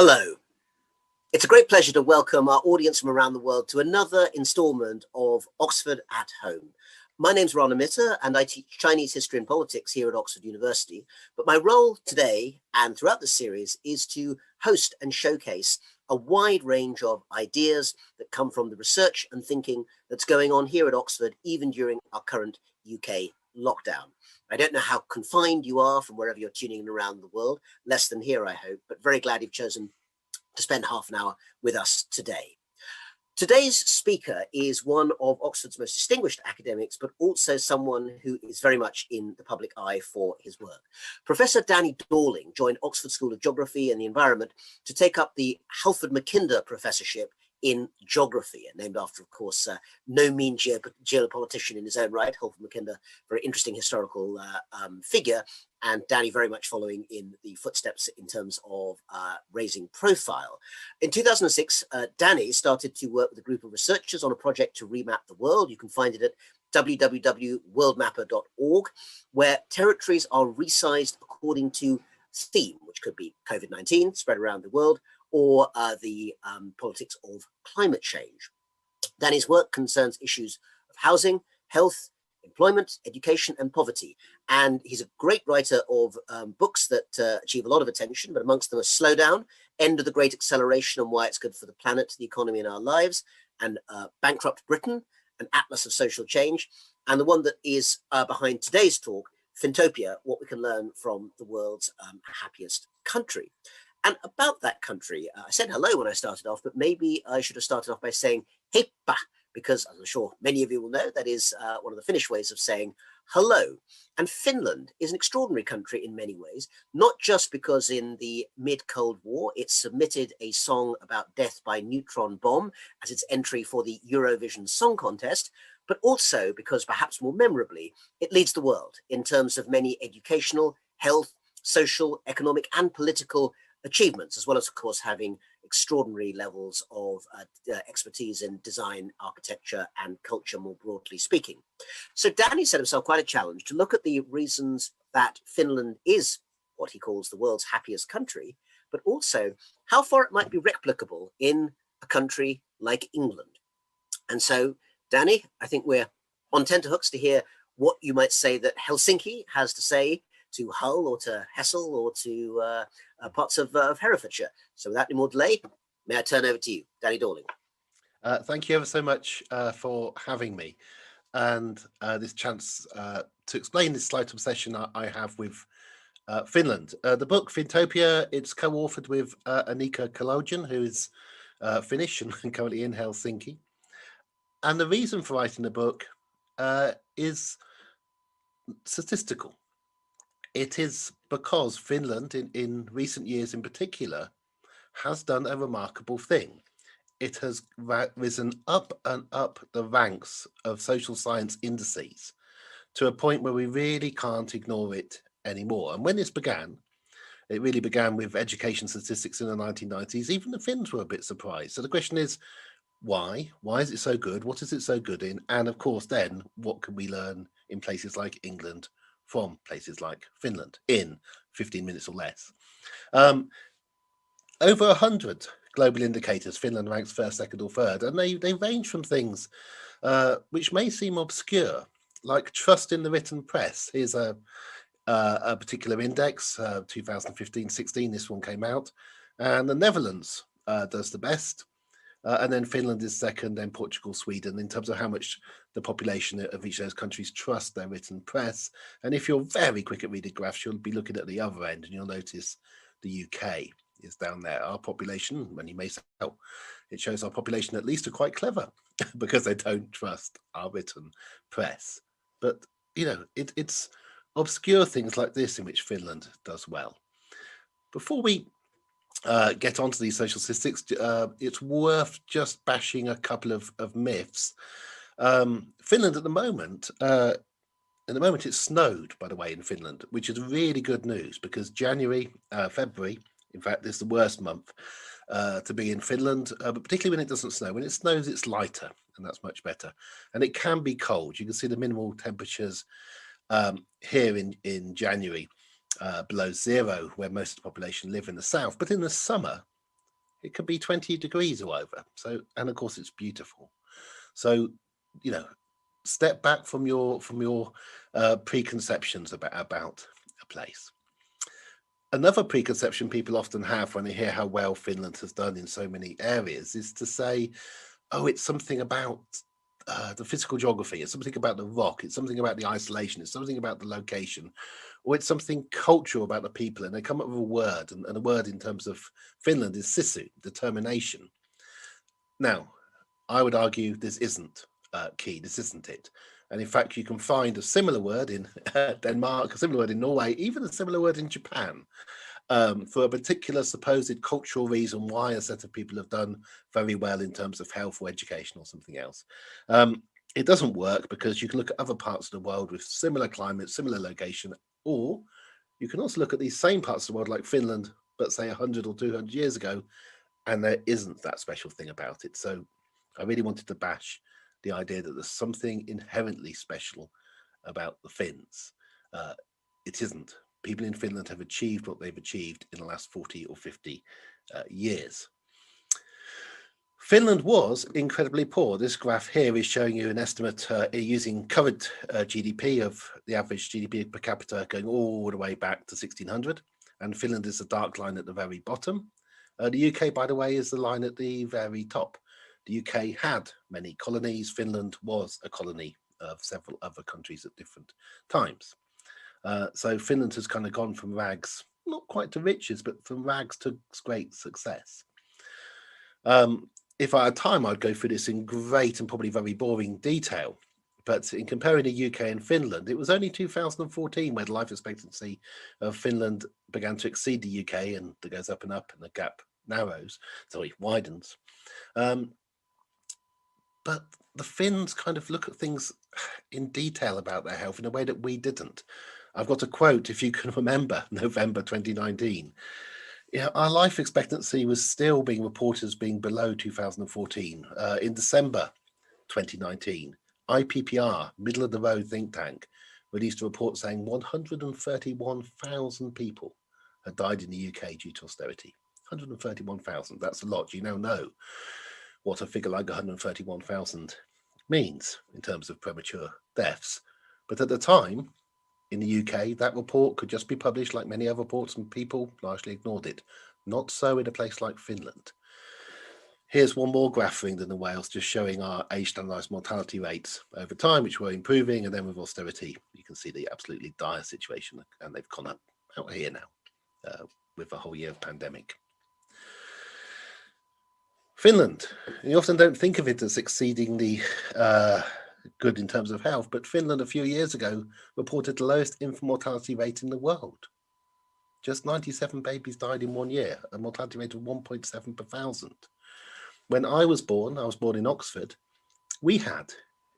Hello. It's a great pleasure to welcome our audience from around the world to another instalment of Oxford at Home. My name's Rana Mitter and I teach Chinese history and politics here at Oxford University. But my role today and throughout the series is to host and showcase a wide range of ideas that come from the research and thinking that's going on here at Oxford, even during our current UK lockdown. I don't know how confined you are from wherever you're tuning in around the world, less than here, I hope, but very glad you've chosen to spend half an hour with us today. Today's speaker is one of Oxford's most distinguished academics, but also someone who is very much in the public eye for his work. Professor Danny Dorling joined Oxford School of Geography and the Environment to take up the Halford Mackinder Professorship in Geography, and named after, of course, no mean geopolitician in his own right. Halford Mackinder, very interesting historical figure, and Danny very much following in the footsteps in terms of raising profile. In 2006, Danny started to work with a group of researchers on a project to remap the world. You can find it at www.worldmapper.org, where territories are resized according to theme, which could be COVID-19 spread around the world, or the politics of climate change. Danny's work concerns issues of housing, health, employment, education, and poverty. And he's a great writer of books that achieve a lot of attention, but amongst them are Slow Down, End of the Great Acceleration and Why It's Good for the Planet, the Economy, and Our Lives, and Bankrupt Britain, an Atlas of Social Change, and the one that is behind today's talk, Finntopia, What We Can Learn from the World's Happiest Country. And about that country, I said hello when I started off, but maybe I should have started off by saying heippa, because as I'm sure many of you will know, that is one of the Finnish ways of saying hello. And Finland is an extraordinary country in many ways, not just because in the mid-Cold War, it submitted a song about death by neutron bomb as its entry for the Eurovision Song Contest, but also because perhaps more memorably, it leads the world in terms of many educational, health, social, economic, and political achievements, as well as, of course, having extraordinary levels of expertise in design, architecture, and culture, more broadly speaking. So Danny set himself quite a challenge to look at the reasons that Finland is what he calls the world's happiest country, but also how far it might be replicable in a country like England. And so, Danny, I think we're on tenterhooks to hear what you might say that Helsinki has to say to Hull or to Hessel or to parts of Herefordshire. So without any more delay, may I turn over to you, Danny Dorling. Thank you ever so much for having me and this chance to explain this slight obsession I have with Finland. The book Finntopia, it's co-authored with Annika Kalojan, who is Finnish and currently in Helsinki. And the reason for writing the book is statistical. It is because Finland, in recent years in particular, has done a remarkable thing. It has risen up and up the ranks of social science indices to a point where we really can't ignore it anymore. And when this began, it really began with education statistics in the 1990s. Even the Finns were a bit surprised. So the question is, why? Why is it so good? What is it so good in? And of course, then, what can we learn in places like England from places like Finland in 15 minutes or less? Over 100 global indicators, Finland ranks first, second, or third, and they range from things which may seem obscure, like trust in the written press. Here's a particular index, 2015-16, this one came out, and the Netherlands does the best. And then Finland is second, then Portugal, Sweden, in terms of how much the population of each of those countries trust their written press. And if you're very quick at reading graphs, you'll be looking at the other end and you'll notice the UK is down there. Our population, and you may say, oh, it shows our population at least are quite clever because they don't trust our written press. But, you know, it's obscure things like this in which Finland does well. Before we get onto these social statistics, it's worth just bashing a couple of myths. Finland at the moment, it snowed, by the way, in Finland, which is really good news because January, February, in fact, is the worst month to be in Finland, but particularly when it doesn't snow. When it snows, it's lighter, and that's much better. And it can be cold. You can see the minimal temperatures here in January below zero, where most of the population live in the south. But in the summer, it could be 20 degrees or over. So, and of course, it's beautiful. So, you know, step back from your preconceptions about a place. Another preconception people often have when they hear how well Finland has done in so many areas is to say, oh, it's something about the physical geography, it's something about the rock, it's something about the isolation, it's something about the location, or it's something cultural about the people. And they come up with a word, and a word in terms of Finland is Sisu, determination. Now, I would argue this isn't key, this isn't it. And in fact, you can find a similar word in Denmark, a similar word in Norway, even a similar word in Japan, for a particular supposed cultural reason why a set of people have done very well in terms of health or education or something else. It doesn't work because you can look at other parts of the world with similar climate, similar location, or you can also look at these same parts of the world like Finland, but say 100 or 200 years ago, and there isn't that special thing about it. So I really wanted to bash the idea that there's something inherently special about the Finns. It isn't. People in Finland have achieved what they've achieved in the last 40 or 50 years. Finland was incredibly poor. This graph here is showing you an estimate using current GDP of the average GDP per capita going all the way back to 1600. And Finland is the dark line at the very bottom. The UK, by the way, is the line at the very top. The UK had many colonies. Finland was a colony of several other countries at different times. So Finland has kind of gone from rags, not quite to riches, but from rags to great success. If I had time, I'd go through this in great and probably very boring detail. But in comparing the UK and Finland, it was only 2014 where the life expectancy of Finland began to exceed the UK, and it goes up and up, and the gap narrows, so it widens. But the Finns kind of look at things in detail about their health in a way that we didn't. I've got a quote, if you can remember, November 2019. Yeah, our life expectancy was still being reported as being below 2014. In December 2019, IPPR, middle of the road think tank, released a report saying 131,000 people had died in the UK due to austerity. 131,000, that's a lot. You now know what a figure like 131,000 means in terms of premature deaths. But at the time, in the UK, that report could just be published like many other reports, and people largely ignored it. Not so in a place like Finland. Here's one more graph for England and Wales, just showing our age standardised mortality rates over time, which were improving, and then with austerity, you can see the absolutely dire situation, and they've gone up out here now with a whole year of pandemic. Finland, you often don't think of it as exceedingly good in terms of health, but Finland a few years ago reported the lowest infant mortality rate in the world. Just 97 babies died in 1 year, a mortality rate of 1.7 per thousand. When I was born in Oxford, we had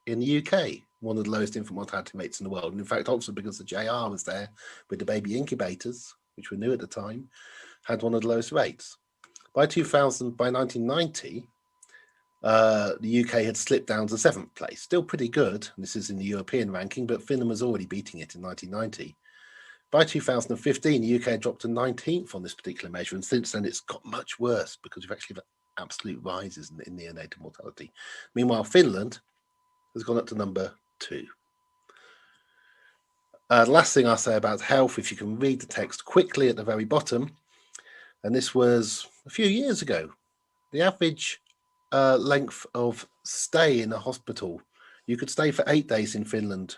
in the UK one of the lowest infant mortality rates in the world. And in fact, Oxford, because the JR was there with the baby incubators, which were new at the time, had one of the lowest rates. By 1990, the UK had slipped down to 7th place. Still pretty good. This is in the European ranking, but Finland was already beating it in 1990. By 2015, the UK had dropped to 19th on this particular measure, and since then it's got much worse because we've actually had absolute rises in neonatal mortality. Meanwhile, Finland has gone up to number 2. The last thing I'll say about health, if you can read the text quickly at the very bottom, and this was a few years ago, the average length of stay in a hospital, you could stay for 8 days in Finland,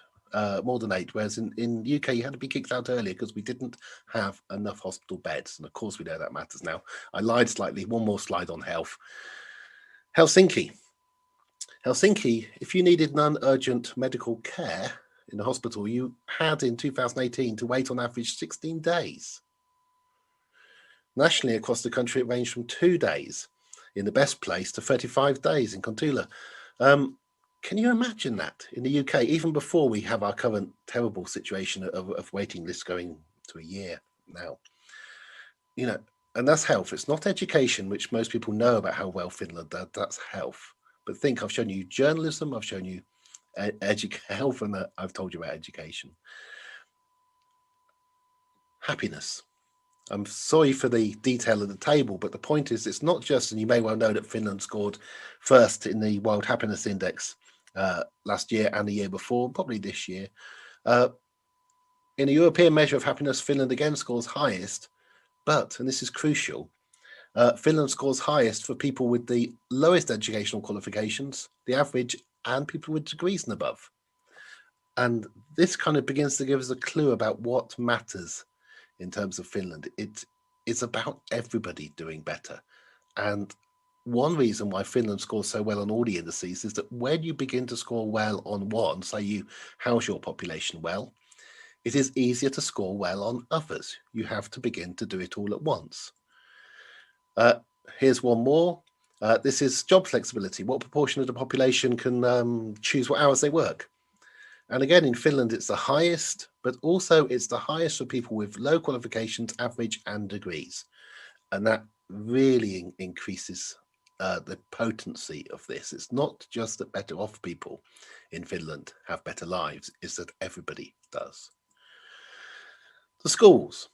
more than 8, whereas in the UK you had to be kicked out earlier because we didn't have enough hospital beds, and of course we know that matters now. I lied slightly. One more slide on health. Helsinki, if you needed non-urgent medical care in the hospital, you had in 2018 to wait on average 16 days. Nationally across the country, it ranged from 2 days in the best place to 35 days in Kontula. Can you imagine that in the UK, even before we have our current terrible situation of waiting lists going to a year now? You know, and that's health. It's not education, which most people know about how well Finland does. That's health. But think, I've shown you journalism, I've shown you health, and I've told you about education. Happiness. I'm sorry for the detail of the table, but the point is it's not just, and you may well know that Finland scored first in the World Happiness Index last year and the year before, probably this year. In a European measure of happiness, Finland again scores highest, but, and this is crucial, Finland scores highest for people with the lowest educational qualifications, the average, and people with degrees and above. And this kind of begins to give us a clue about what matters in terms of Finland. It is about everybody doing better. And one reason why Finland scores so well on all the indices is that when you begin to score well on one, say you house your population well, it is easier to score well on others. You have to begin to do it all at once. Here's one more. This is job flexibility. What proportion of the population can choose what hours they work? And again, in Finland, it's the highest, but also it's the highest for people with low qualifications, average and degrees. And that really increases the potency of this. It's not just that better off people in Finland have better lives, it's that everybody does. The schools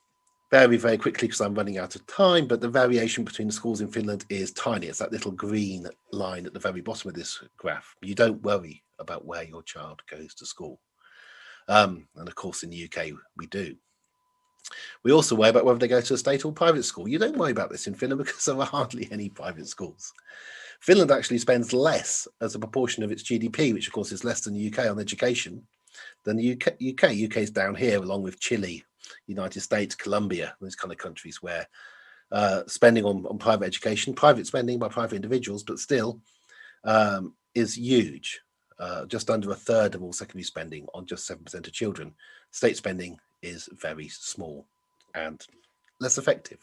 vary very quickly because I'm running out of time, but the variation between the schools in Finland is tiny. It's that little green line at the very bottom of this graph. You don't worry about where your child goes to school. And of course, in the UK, we do. We also worry about whether they go to a state or private school. You don't worry about this in Finland because there are hardly any private schools. Finland actually spends less as a proportion of its GDP, which of course is less than the UK on education, than the UK. UK is down here along with Chile, United States, Colombia, those kind of countries where spending on private education, private spending by private individuals, but still is huge. Just under a third of all secondary spending on just 7% of children. State spending is very small and less effective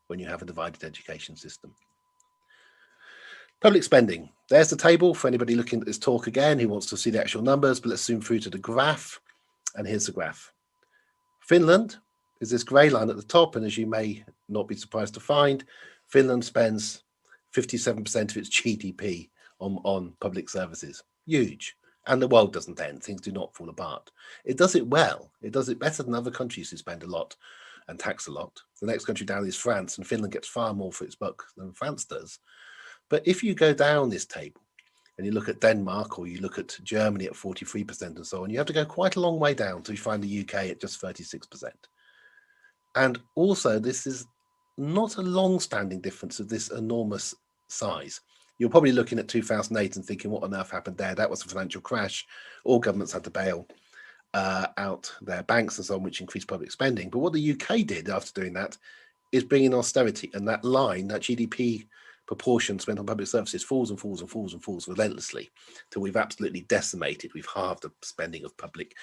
when you have a divided education system. Public spending. There's the table for anybody looking at this talk again who wants to see the actual numbers, but let's zoom through to the graph. And here's the graph. Finland is this grey line at the top, and as you may not be surprised to find, Finland spends 57% of its GDP on public services. Huge. And the world doesn't end. Things do not fall apart. It does it well. It does it better than other countries who spend a lot and tax a lot. The next country down is France, and Finland gets far more for its buck than France does. But if you go down this table and you look at Denmark or you look at Germany at 43% and so on, you have to go quite a long way down to find the UK at just 36%. And also, this is not a long-standing difference of this enormous size. You're probably looking at 2008 and thinking, what on earth happened there? That was a financial crash. All governments had to bail out their banks and so on, which increased public spending. But what the UK did after doing that is bring in austerity. And that line, that GDP proportion spent on public services falls and falls and falls and falls relentlessly till we've absolutely decimated. We've halved the spending of public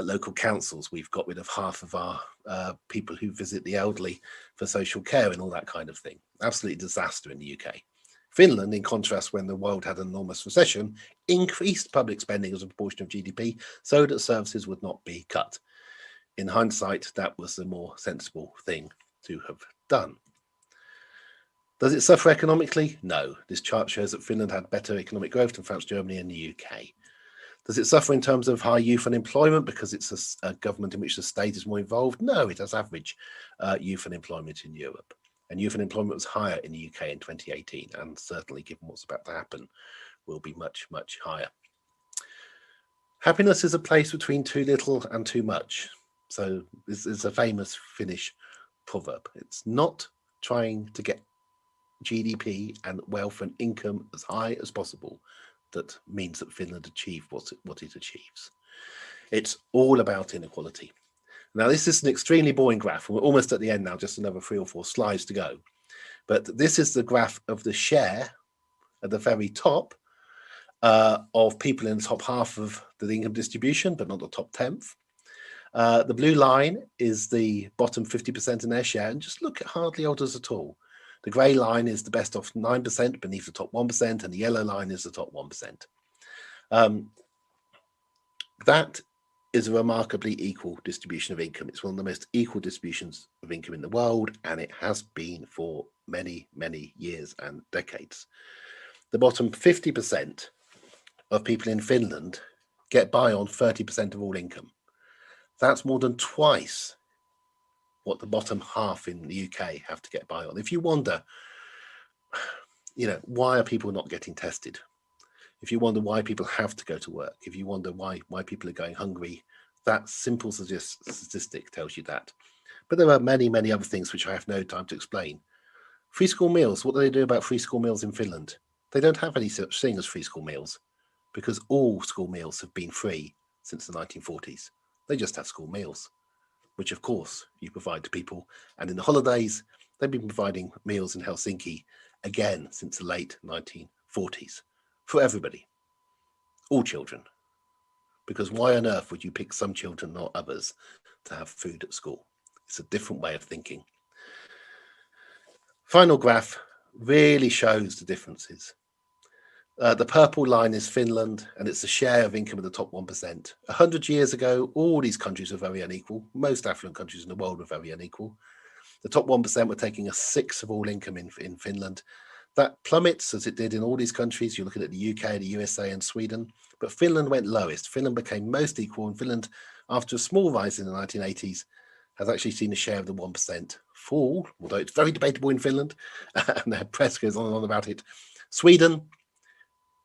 local councils. We've got rid of half of our people who visit the elderly for social care and all that kind of thing. Absolutely disaster in the UK. Finland, in contrast, when the world had an enormous recession, increased public spending as a proportion of GDP so that services would not be cut. In hindsight, that was the more sensible thing to have done. Does it suffer economically? No. This chart shows that Finland had better economic growth than France, Germany, and the UK. Does it suffer in terms of high youth unemployment because it's a government in which the state is more involved? No, it has average youth unemployment in Europe. And youth unemployment was higher in the UK in 2018, and certainly given what's about to happen, will be much, much higher. Happiness is a place between too little and too much. So this is a famous Finnish proverb. It's not trying to get GDP and wealth and income as high as possible that means that Finland achieved what it achieves. It's all about inequality. Now, this is an extremely boring graph, and we're almost at the end now, just another 3 or 4 slides to go. But this is the graph of the share at the very top of people in the top half of the income distribution, but not the top 10th. The blue line is the bottom 50% in their share, and just look at hardly others at all. The grey line is the best off 9% beneath the top 1%, and the yellow line is the top 1%. That is a remarkably equal distribution of income. It's one of the most equal distributions of income in the world, and it has been for many, many years and decades. The bottom 50% of people in Finland get by on 30% of all income. That's more than twice what the bottom half in the UK have to get by on. If you wonder, why are people not getting tested? If you wonder why people have to go to work, if you wonder why people are going hungry, that simple statistic tells you that. But there are many, many other things which I have no time to explain. Free school meals. What do they do about free school meals in Finland? They don't have any such thing as free school meals, because all school meals have been free since the 1940s. They just have school meals, which of course you provide to people. And in the holidays, they've been providing meals in Helsinki again since the late 1940s for everybody, all children. Because why on earth would you pick some children, not others, to have food at school? It's a different way of thinking. Final graph really shows the differences. The purple line is Finland, and it's the share of income of the top 1%. 100 years ago, all these countries were very unequal. Most affluent countries in the world were very unequal. The top 1% were taking a sixth of all income in Finland. That plummets as it did in all these countries. You're looking at the UK, the USA and Sweden, but Finland went lowest. Finland became most equal, and Finland, after a small rise in the 1980s, has actually seen the share of the 1% fall, although it's very debatable in Finland, and the press goes on and on about it. Sweden,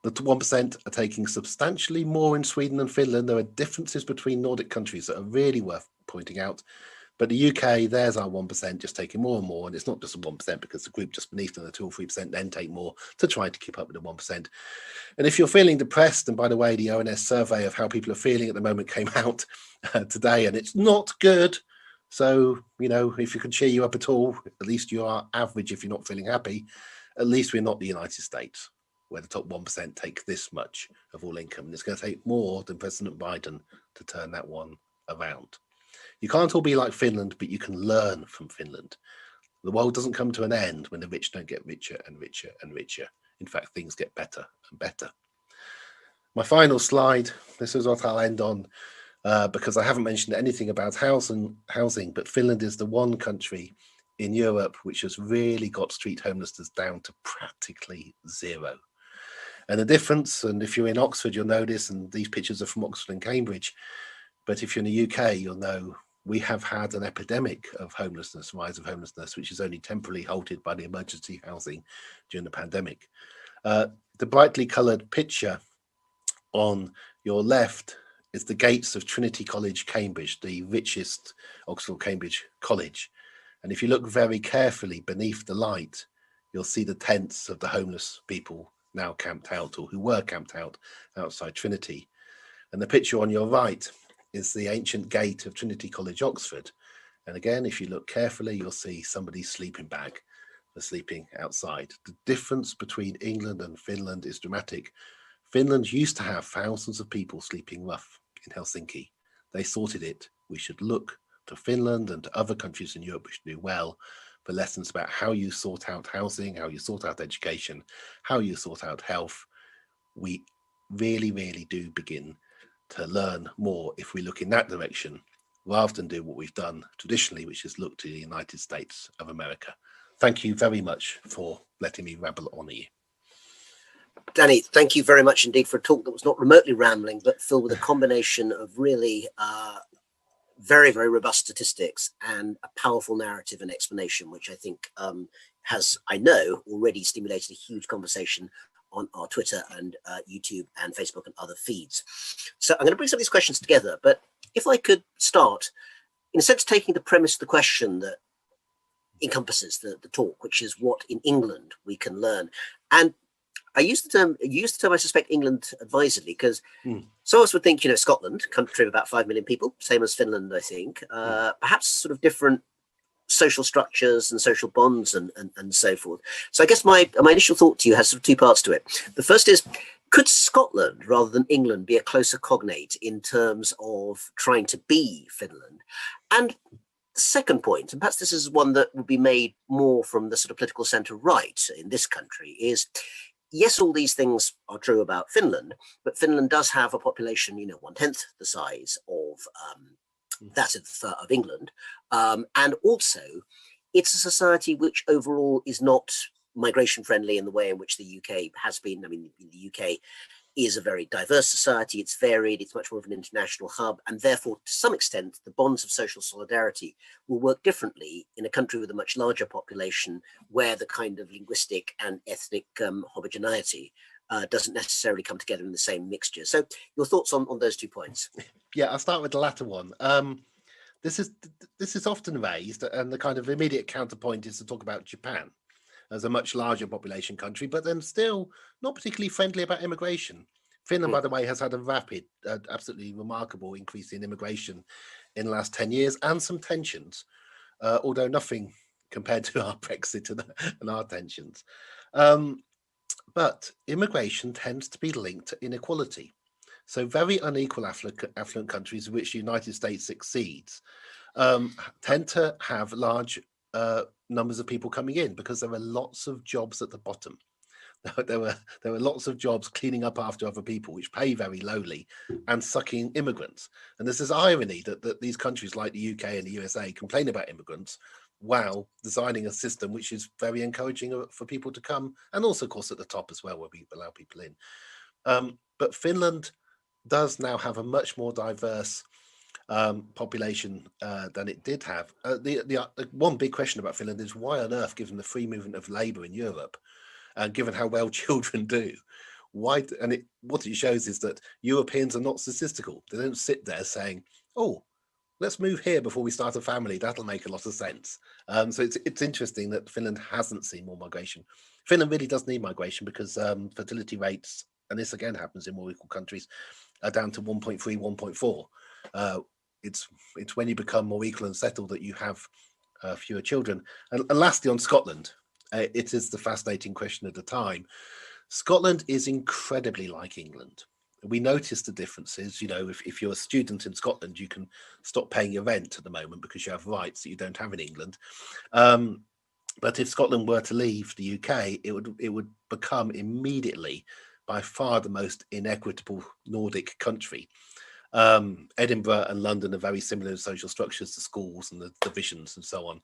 the 1% are taking substantially more in Sweden than Finland. There are differences between Nordic countries that are really worth pointing out. But the UK, there's our 1% just taking more and more. And it's not just a 1% because the group just beneath them, the 2 or 3%, then take more to try to keep up with the 1%. And if you're feeling depressed, and by the way, the ONS survey of how people are feeling at the moment came out today, and it's not good. So, if you can cheer you up at all, at least you are average if you're not feeling happy. At least we're not the United States, where the top 1% take this much of all income. And it's going to take more than President Biden to turn that one around. You can't all be like Finland, but you can learn from Finland. The world doesn't come to an end when the rich don't get richer and richer and richer. In fact, things get better and better. My final slide, this is what I'll end on, because I haven't mentioned anything about housing, but Finland is the one country in Europe which has really got street homelessness down to practically zero. And the difference, and if you're in Oxford, you'll know this, and these pictures are from Oxford and Cambridge, but if you're in the UK, you'll know we have had an epidemic of homelessness, rise of homelessness, which is only temporarily halted by the emergency housing during the pandemic. The brightly coloured picture on your left is the gates of Trinity College, Cambridge, the richest Oxford Cambridge college. And if you look very carefully beneath the light, you'll see the tents of the homeless people now camped out, or who were camped out outside Trinity. And the picture on your right is the ancient gate of Trinity College, Oxford. And again, if you look carefully, you'll see somebody's sleeping bag. They're sleeping outside. The difference between England and Finland is dramatic. Finland used to have thousands of people sleeping rough in Helsinki. They sorted it. We should look to Finland and to other countries in Europe which do well for lessons about how you sort out housing, how you sort out education, how you sort out health. We really, really do begin to learn more if we look in that direction, rather than do what we've done traditionally, which is look to the United States of America. Thank you very much for letting me ramble on you. Danny, thank you very much indeed for a talk that was not remotely rambling, but filled with a combination of really very, very robust statistics and a powerful narrative and explanation, which I think has, I know, already stimulated a huge conversation on our Twitter and YouTube and Facebook and other feeds. So I'm going to bring some of these questions together, but if I could start, in a sense, taking the premise of the question that encompasses the talk, which is what in England we can learn. And I use the term, I suspect, England advisedly, because some of us would think, Scotland, country of about 5 million people, same as Finland, I think, perhaps sort of different social structures and social bonds and so forth. So I guess my initial thought to you has sort of two parts to it. The first is, could Scotland rather than England be a closer cognate in terms of trying to be Finland? And the second point, and perhaps this is one that would be made more from the sort of political centre right in this country, is yes, all these things are true about Finland, but Finland does have a population, 1/10 the size of that of England. And also, it's a society which overall is not migration friendly in the way in which the UK has been. I mean, in the UK, is a very diverse society. It's varied. It's much more of an international hub. And therefore, to some extent, the bonds of social solidarity will work differently in a country with a much larger population where the kind of linguistic and ethnic homogeneity doesn't necessarily come together in the same mixture. So your thoughts on those 2 points? Yeah, I'll start with the latter one. This is often raised, and the kind of immediate counterpoint is to talk about Japan as a much larger population country, but then still not particularly friendly about immigration. Finland, by the way, has had a rapid, absolutely remarkable increase in immigration in the last 10 years and some tensions, although nothing compared to our Brexit and our tensions. But immigration tends to be linked to inequality. So very unequal affluent countries in which the United States succeeds tend to have large numbers of people coming in because there are lots of jobs at the bottom. There were lots of jobs cleaning up after other people, which pay very lowly, and sucking immigrants. And there's this irony that these countries like the UK and the USA complain about immigrants while designing a system which is very encouraging for people to come, and also, of course, at the top as well, where we allow people in. But Finland does now have a much more diverse population than it did have. The one big question about Finland is why on earth, given the free movement of labour in Europe, and given how well children do, what it shows is that Europeans are not statistical. They don't sit there saying, "Oh, let's move here before we start a family. That'll make a lot of sense." So it's interesting that Finland hasn't seen more migration. Finland really does need migration because fertility rates, and this again happens in more equal countries, are down to 1.3, 1.4. It's when you become more equal and settled that you have fewer children. And lastly, on Scotland, it is the fascinating question at the time. Scotland is incredibly like England. We notice the differences. You know, if you're a student in Scotland, you can stop paying your rent at the moment because you have rights that you don't have in England. But if Scotland were to leave the UK, it would become immediately by far the most inequitable Nordic country. Edinburgh and London are very similar social structures, the schools and the divisions and so on.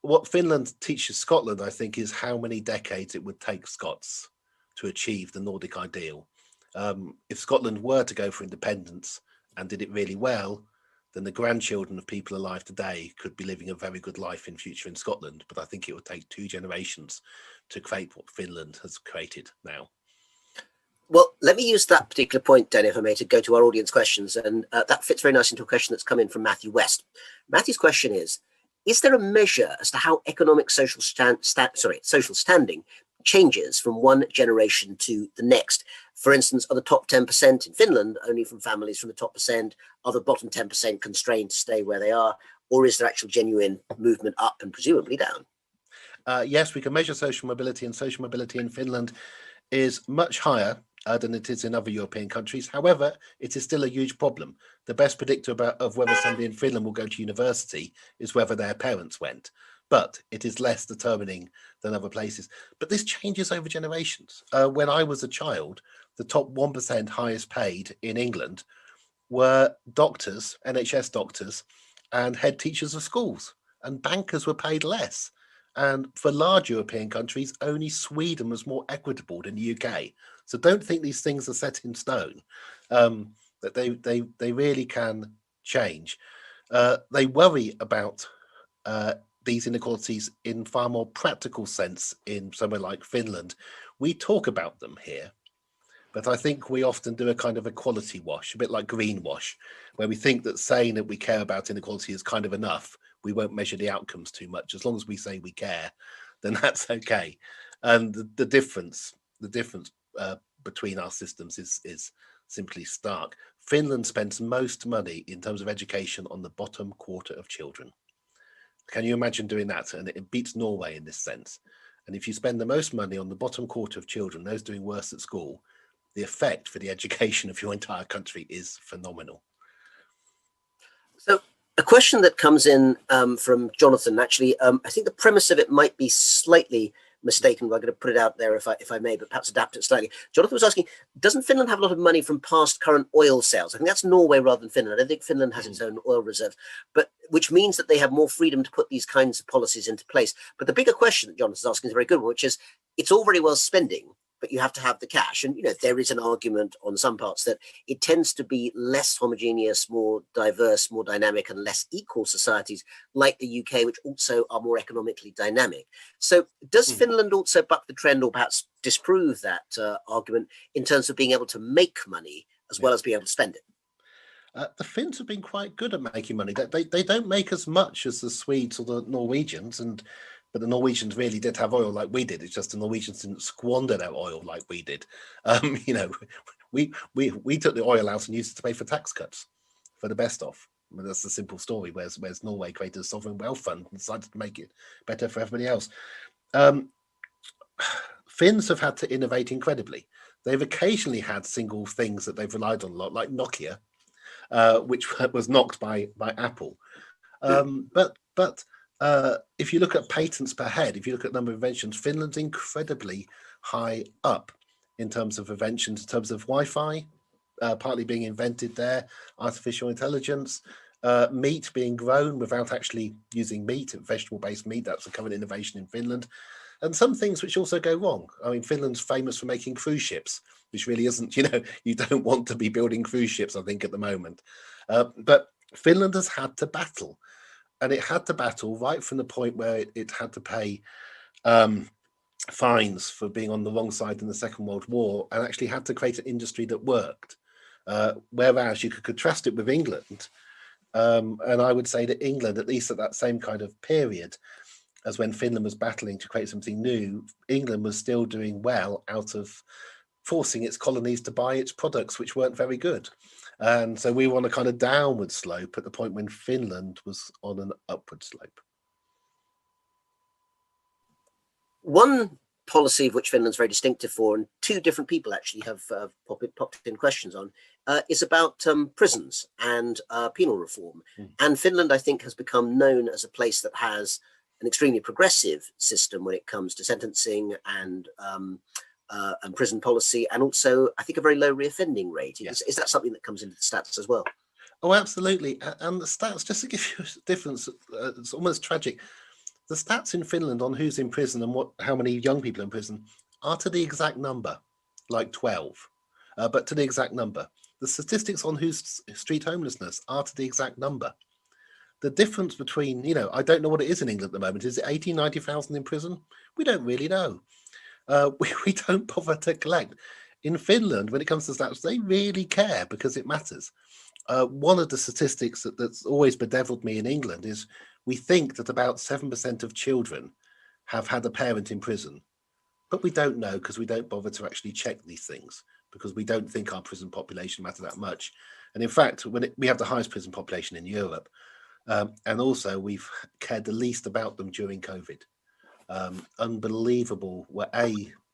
What Finland teaches Scotland, I think, is how many decades it would take Scots to achieve the Nordic ideal. If Scotland were to go for independence and did it really well, then the grandchildren of people alive today could be living a very good life in future in Scotland. But I think it would take 2 generations to create what Finland has created now. Well, let me use that particular point, Danny, if I may, to go to our audience questions. And that fits very nicely into a question that's come in from Matthew West. Matthew's question is there a measure as to how economic social standing changes from one generation to the next? For instance, are the top 10% in Finland only from families from the top percent? Are the bottom 10% constrained to stay where they are? Or is there actual genuine movement up and presumably down? Yes, we can measure social mobility, and social mobility in Finland is much higher than it is in other European countries. However, it is still a huge problem. The best predictor of whether somebody in Finland will go to university is whether their parents went. But it is less determining than other places. But this changes over generations. When I was a child, the top 1% highest paid in England were doctors, NHS doctors, and head teachers of schools. And bankers were paid less. And for large European countries, only Sweden was more equitable than the UK. So don't think these things are set in stone. That they really can change. They worry about these inequalities in far more practical sense in somewhere like Finland. We talk about them here, but I think we often do a kind of equality wash, a bit like greenwash, where we think that saying that we care about inequality is kind of enough. We won't measure the outcomes too much. As long as we say we care, then that's okay. And the difference between our systems is simply stark. Finland spends most money in terms of education on the bottom quarter of children. Can you imagine doing that? And it beats Norway in this sense. And if you spend the most money on the bottom quarter of children, those doing worse at school, the effect for the education of your entire country is phenomenal. So a question that comes in from Jonathan, actually, I think the premise of it might be slightly mistaken, but I'm going to put it out there if I may, but perhaps adapt it slightly. Jonathan was asking, doesn't Finland have a lot of money from past current oil sales? I think that's Norway rather than Finland. I don't think Finland has its own oil reserve, but which means that they have more freedom to put these kinds of policies into place. But the bigger question that Jonathan's asking is a very good one, which is, it's all very well spending, but you have to have the cash. And, there is an argument on some parts that it tends to be less homogeneous, more diverse, more dynamic, and less equal societies like the UK, which also are more economically dynamic. So does Finland also buck the trend, or perhaps disprove that argument in terms of being able to make money as well as being able to spend it? The Finns have been quite good at making money. They don't make as much as the Swedes or the Norwegians, but the Norwegians really did have oil like we did. It's just the Norwegians didn't squander their oil like we did. We took the oil out and used it to pay for tax cuts for the best off. I mean, that's the simple story. Whereas Norway created a sovereign wealth fund and decided to make it better for everybody else. Finns have had to innovate incredibly. They've occasionally had single things that they've relied on a lot, like Nokia, which was knocked by Apple. But if you look at patents per head, if you look at number of inventions, Finland's incredibly high up in terms of inventions, in terms of Wi-Fi, partly being invented there, artificial intelligence, meat being grown without actually using meat, vegetable-based meat. That's a current innovation in Finland. And some things which also go wrong. I mean, Finland's famous for making cruise ships, which really isn't, you don't want to be building cruise ships, I think, at the moment. But Finland has had to battle. And it had to battle right from the point where it had to pay fines for being on the wrong side in the Second World War, and actually had to create an industry that worked. Whereas you could contrast it with England. And I would say that England, at least at that same kind of period, as when Finland was battling to create something new, England was still doing well out of forcing its colonies to buy its products, which weren't very good. And so we were on a kind of downward slope at the point when Finland was on an upward slope. One policy of which Finland's very distinctive for, and two different people actually have popped in questions on, is about prisons and penal reform. And Finland, I think, has become known as a place that has an extremely progressive system when it comes to sentencing and prison policy, and also I think a very low reoffending rate. Yeah. Is that something that comes into the stats as well? Oh, absolutely. And the stats, just to give you a difference, it's almost tragic. The stats in Finland on who's in prison and how many young people in prison are to the exact number, like 12, but to the exact number. The statistics on who's street homelessness are to the exact number. The difference between, I don't know what it is in England at the moment. Is it 80, 90,000 in prison? We don't really know. We don't bother to collect. In Finland, when it comes to stats, they really care because it matters. One of the statistics that's always bedeviled me in England is we think that about 7% of children have had a parent in prison, but we don't know because we don't bother to actually check these things because we don't think our prison population matter that much. And in fact, we have the highest prison population in Europe, and also we've cared the least about them during COVID. Unbelievable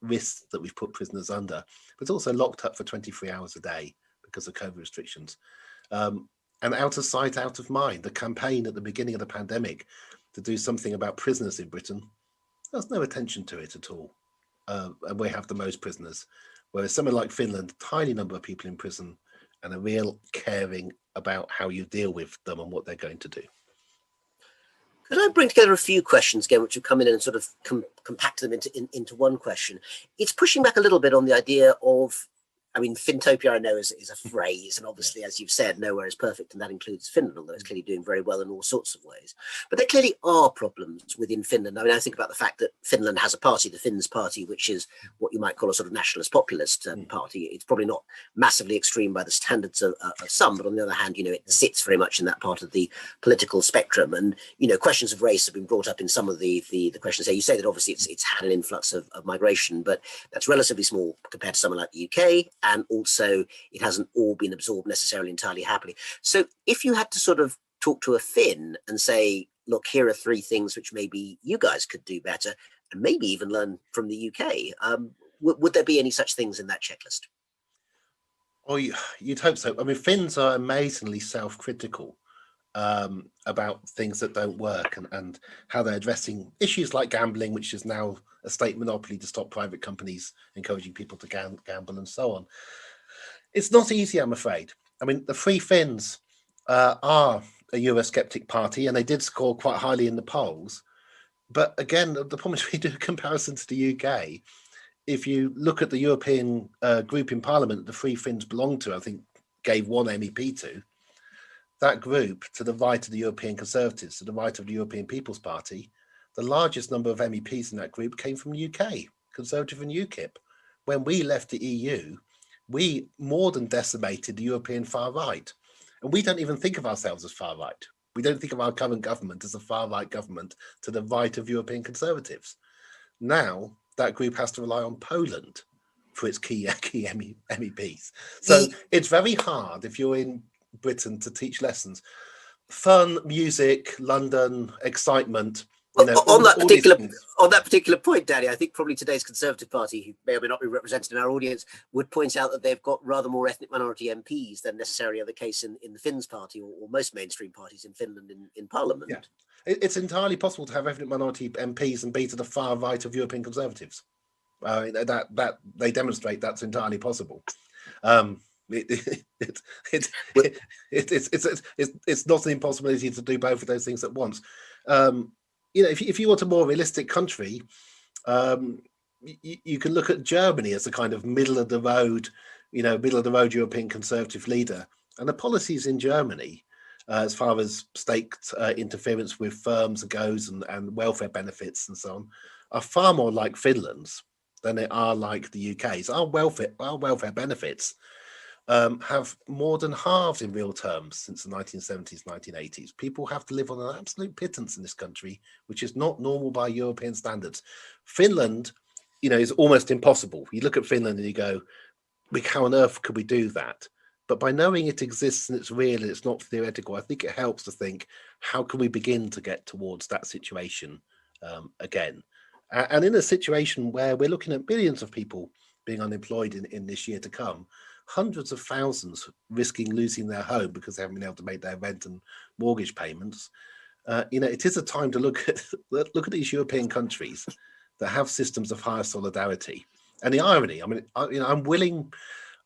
risks that we've put prisoners under, but also locked up for 23 hours a day because of COVID restrictions. And out of sight, out of mind. The campaign at the beginning of the pandemic to do something about prisoners in Britain, there's no attention to it at all. And we have the most prisoners, whereas somewhere like Finland, a tiny number of people in prison and a real caring about how you deal with them and what they're going to do. Could I bring together a few questions again, which have come in and sort of compact them into one question? It's pushing back a little bit on the idea of, Finntopia, I know, is a phrase, and obviously, as you've said, nowhere is perfect, and that includes Finland, although it's clearly doing very well in all sorts of ways. But there clearly are problems within Finland. I think about the fact that Finland has a party, the Finns Party, which is what you might call a sort of nationalist populist party. It's probably not massively extreme by the standards of some, but on the other hand, it sits very much in that part of the political spectrum. And, questions of race have been brought up in some of the questions there. You say that obviously it's had an influx of migration, but that's relatively small compared to somewhere like the UK. And also, it hasn't all been absorbed necessarily entirely happily. So if you had to sort of talk to a Finn and say, look, here are 3 things which maybe you guys could do better, and maybe even learn from the UK, would there be any such things in that checklist? Oh, you'd hope so. Finns are amazingly self-critical about things that don't work and how they're addressing issues like gambling, which is now a state monopoly to stop private companies encouraging people to gamble and so on. It's not easy, I'm afraid. The Free Finns are a Eurosceptic party, and they did score quite highly in the polls. But again, the problem is we do a comparison to the UK. if you look at the European group in Parliament, the Three Finns belong to, I think, gave one MEP to, that group to the right of the European Conservatives, to the right of the European People's Party, the largest number of MEPs in that group came from the UK, Conservative and UKIP. When we left the EU, we more than decimated the European far right. And we don't even think of ourselves as far right. We don't think of our current government as a far right government to the right of European Conservatives. Now, that group has to rely on Poland for its key MEPs. So it's very hard if you're in Britain to teach lessons. Fun, music, London, excitement. You know, on that particular point, Danny, I think probably today's Conservative Party, who may or may not be represented in our audience, would point out that they've got rather more ethnic minority MPs than necessarily the case in the Finns party or most mainstream parties in Finland in Parliament. Yeah. It's entirely possible to have ethnic minority MPs and be to the far right of European Conservatives. That they demonstrate that's entirely possible. It's not an impossibility to do both of those things at once. You know, if you want a more realistic country, you can look at Germany as a kind of middle of the road European Conservative leader, and the policies in Germany, as far as state interference with firms goes and welfare benefits and so on, are far more like Finland's than they are like the UK's. Our welfare benefits have more than halved in real terms since the 1970s, 1980s. People have to live on an absolute pittance in this country, which is not normal by European standards. Finland, you know, is almost impossible. You look at Finland and you go, how on earth could we do that? But by knowing it exists and it's real and it's not theoretical, I think it helps to think, how can we begin to get towards that situation again? And in a situation where we're looking at millions of people being unemployed in this year to come, hundreds of thousands risking losing their home because they haven't been able to make their rent and mortgage payments. You know, it is a time to look at these European countries that have systems of higher solidarity. And the irony, I mean,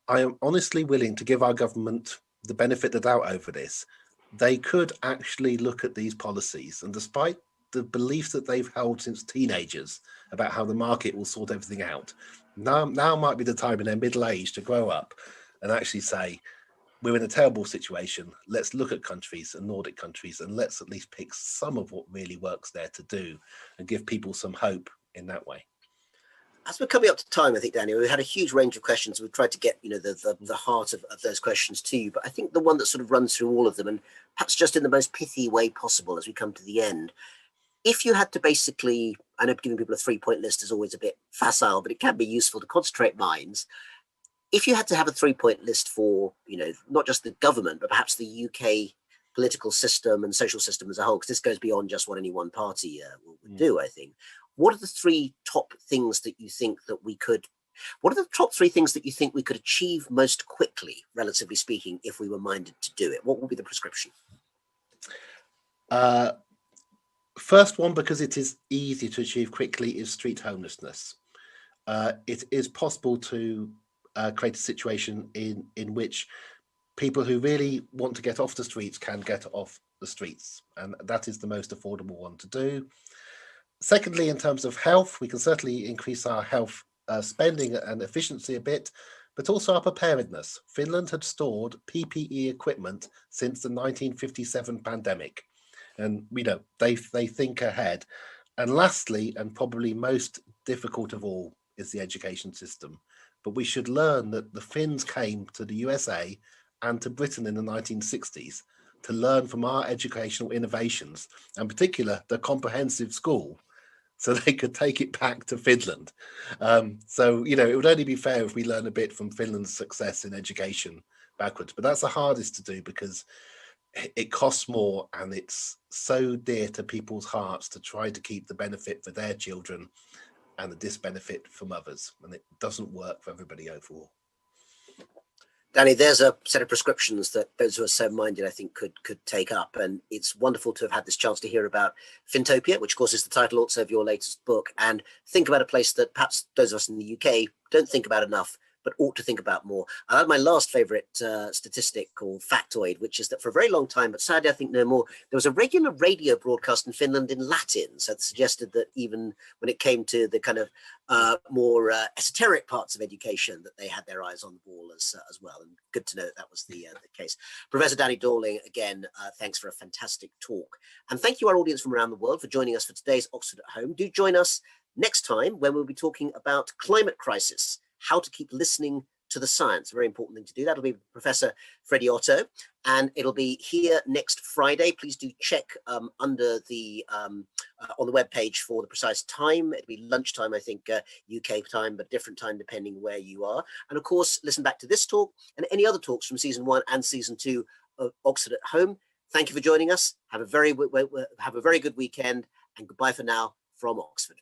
I am honestly willing to give our government the benefit of the doubt over this. They could actually look at these policies, and despite the beliefs that they've held since teenagers about how the market will sort everything out, now might be the time in their middle age to grow up and actually say, we're in a terrible situation. Let's look at countries and Nordic countries, and let's at least pick some of what really works there to do and give people some hope in that way. As we're coming up to time, I think, Daniel, we had a huge range of questions. We've tried to get, you know, the heart of those questions to you. But I think the one that sort of runs through all of them, and perhaps just in the most pithy way possible as we come to the end, if you had to basically, I know giving people a 3-point list is always a bit facile, but it can be useful to concentrate minds. If you had to have a 3-point list for, you know, not just the government, but perhaps the UK political system and social system as a whole, because this goes beyond just what any one party would do, I think. What are the 3 top things that you think that we could, what are the top 3 things that you think we could achieve most quickly, relatively speaking, if we were minded to do it? What would be the prescription? First one, because it is easy to achieve quickly, is street homelessness. It is possible to create a situation in which people who really want to get off the streets can get off the streets, and that is the most affordable one to do. Secondly, in terms of health, we can certainly increase our health spending and efficiency a bit, but also our preparedness. Finland had stored PPE equipment since the 1957 pandemic, and we know they think ahead. And lastly, and probably most difficult of all, is the education system. But we should learn that the Finns came to the USA and to Britain in the 1960s to learn from our educational innovations, and in particular the comprehensive school, so they could take it back to Finland. So, you know, it would only be fair if we learn a bit from Finland's success in education backwards. But that's the hardest to do because it costs more, and it's so dear to people's hearts to try to keep the benefit for their children and the disbenefit from others. And it doesn't work for everybody overall. Danny, there's a set of prescriptions that those who are so minded, I think, could take up. And it's wonderful to have had this chance to hear about Finntopia, which of course is the title also of your latest book, and think about a place that perhaps those of us in the UK don't think about enough, but ought to think about more. I had my last favorite statistic called factoid, which is that for a very long time, but sadly I think no more, there was a regular radio broadcast in Finland in Latin. So it suggested that even when it came to the kind of more esoteric parts of education, that they had their eyes on the ball as well. And good to know that was the case. Professor Danny Dorling, again, thanks for a fantastic talk. And thank you, our audience from around the world, for joining us for today's Oxford at Home. Do join us next time when we'll be talking about climate crisis, how to keep listening to the science. A very important thing to do. That'll be Professor Freddie Otto, and it'll be here next Friday. Please do check under the on the webpage for the precise time. It'll be lunchtime, I think, UK time, but different time depending where you are. And of course, listen back to this talk and any other talks from season 1 and season 2 of Oxford at Home. Thank you for joining us. Have a very good weekend, and goodbye for now from Oxford.